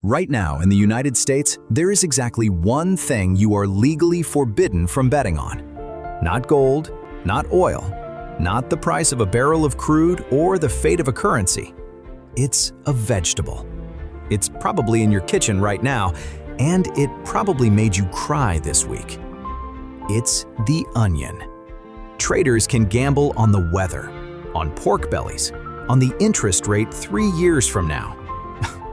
Right now in the United States, there is exactly one thing you are legally forbidden from betting on. Not gold, not oil, not the price of a barrel of crude or the fate of a currency. It's a vegetable. It's probably in your kitchen right now, and it probably made you cry this week. It's the onion. Traders can gamble on the weather, on pork bellies, on the interest rate 3 years from now.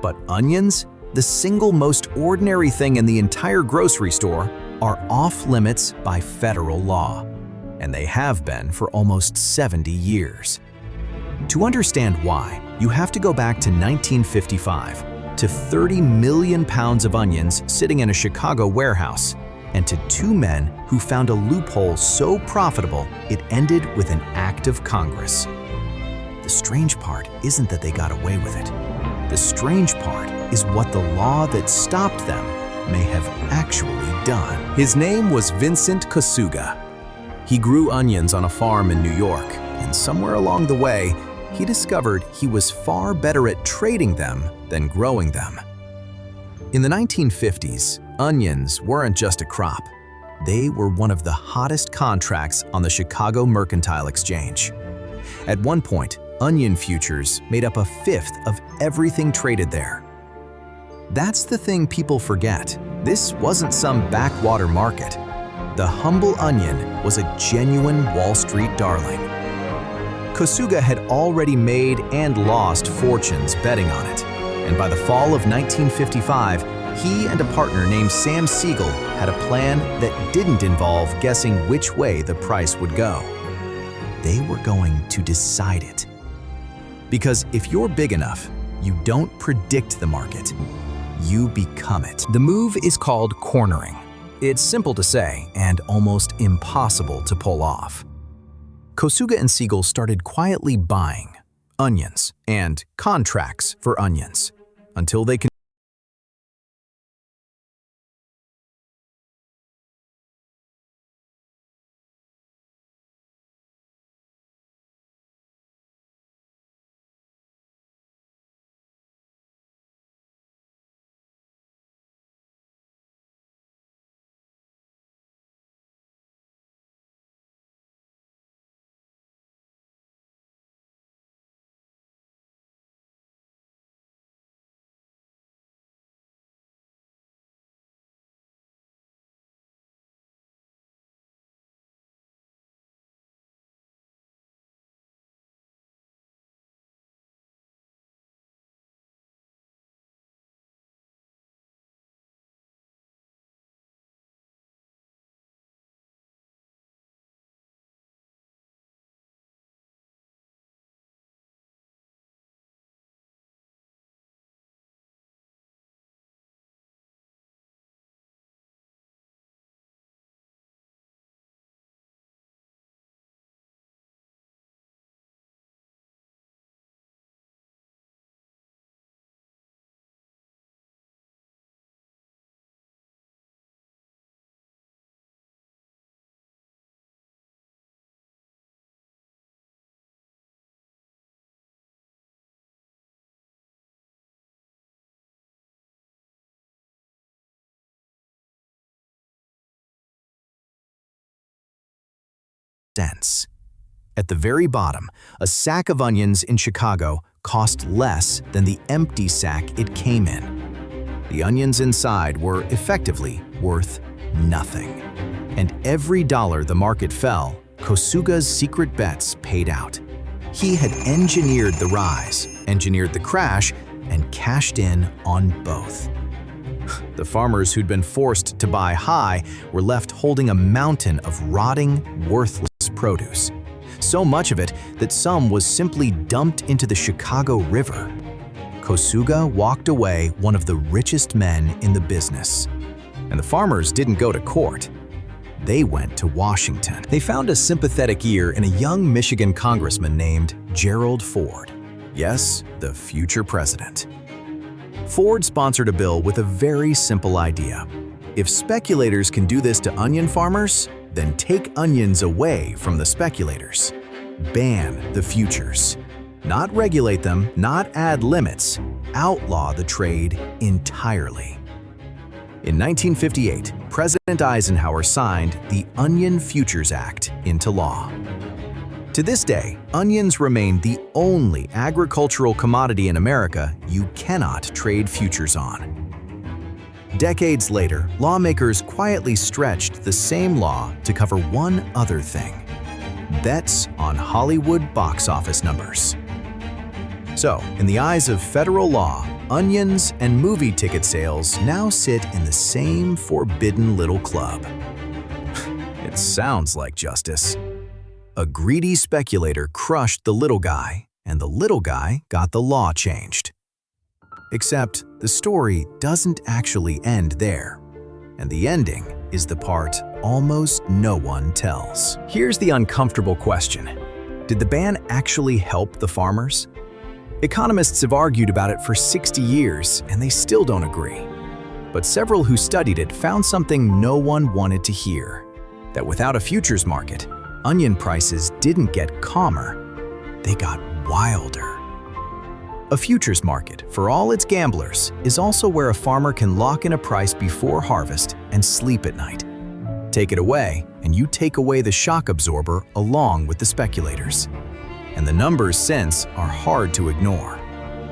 But onions, the single most ordinary thing in the entire grocery store, are off limits by federal law, and they have been for almost 70 years. To understand why, you have to go back to 1955, to 30 million pounds of onions sitting in a Chicago warehouse, and to 2 men who found a loophole so profitable it ended with an act of Congress. The strange part isn't that they got away with it. The strange part is what the law that stopped them may have actually done. His name was Vincent Kosuga. He grew onions on a farm in New York, and somewhere along the way, he discovered he was far better at trading them than growing them. In the 1950s, onions weren't just a crop. They were one of the hottest contracts on the Chicago Mercantile Exchange. At one point, onion futures made up 1/5 of everything traded there. That's the thing people forget. This wasn't some backwater market. The humble onion was a genuine Wall Street darling. Kosuga had already made and lost fortunes betting on it, and by the fall of 1955, he and a partner named Sam Siegel had a plan that didn't involve guessing which way the price would go. They were going to decide it. Because if you're big enough, you don't predict the market, you become it. The move is called cornering. It's simple to say and almost impossible to pull off. Kosuga and Siegel started quietly buying onions and contracts for onions until they could cents. At the very bottom, a sack of onions in Chicago cost less than the empty sack it came in. The onions inside were effectively worth nothing. And every dollar the market fell, Kosuga's secret bets paid out. He had engineered the rise, engineered the crash, and cashed in on both. The farmers who'd been forced to buy high were left holding a mountain of rotting, worthless produce. So much of it that some was simply dumped into the Chicago River. Kosuga walked away one of the richest men in the business. And the farmers didn't go to court. They went to Washington. They found a sympathetic ear in a young Michigan congressman named Gerald Ford. Yes, the future president. Ford sponsored a bill with a very simple idea. If speculators can do this to onion farmers, then take onions away from the speculators. Ban the futures. Not regulate them, not add limits, outlaw the trade entirely. In 1958, President Eisenhower signed the Onion Futures Act into law. To this day, onions remain the only agricultural commodity in America you cannot trade futures on. Decades later, lawmakers quietly stretched the same law to cover one other thing: bets on Hollywood box office numbers. So, in the eyes of federal law, onions and movie ticket sales now sit in the same forbidden little club. It sounds like justice. A greedy speculator crushed the little guy, and the little guy got the law changed. Except the story doesn't actually end there, and the ending is the part almost no one tells. Here's the uncomfortable question: did the ban actually help the farmers? Economists have argued about it for 60 years, and they still don't agree. But several who studied it found something no one wanted to hear: that without a futures market, onion prices didn't get calmer, they got wilder. A futures market, for all its gamblers, is also where a farmer can lock in a price before harvest and sleep at night. Take it away, and you take away the shock absorber along with the speculators. And the numbers since are hard to ignore.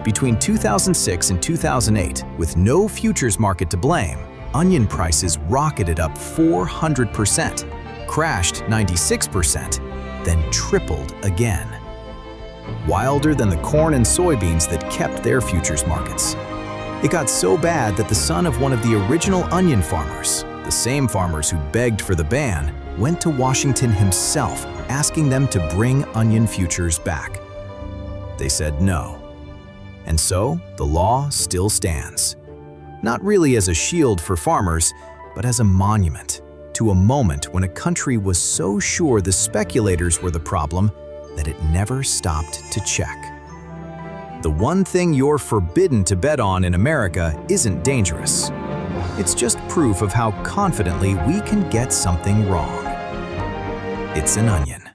Between 2006 and 2008, with no futures market to blame, onion prices rocketed up 400%, crashed 96%, then tripled again. Wilder than the corn and soybeans that kept their futures markets. It got so bad that the son of one of the original onion farmers, the same farmers who begged for the ban, went to Washington himself, asking them to bring onion futures back. They said no. And so, the law still stands. Not really as a shield for farmers, but as a monument to a moment when a country was so sure the speculators were the problem that it never stopped to check. The one thing you're forbidden to bet on in America isn't dangerous. It's just proof of how confidently we can get something wrong. It's an onion.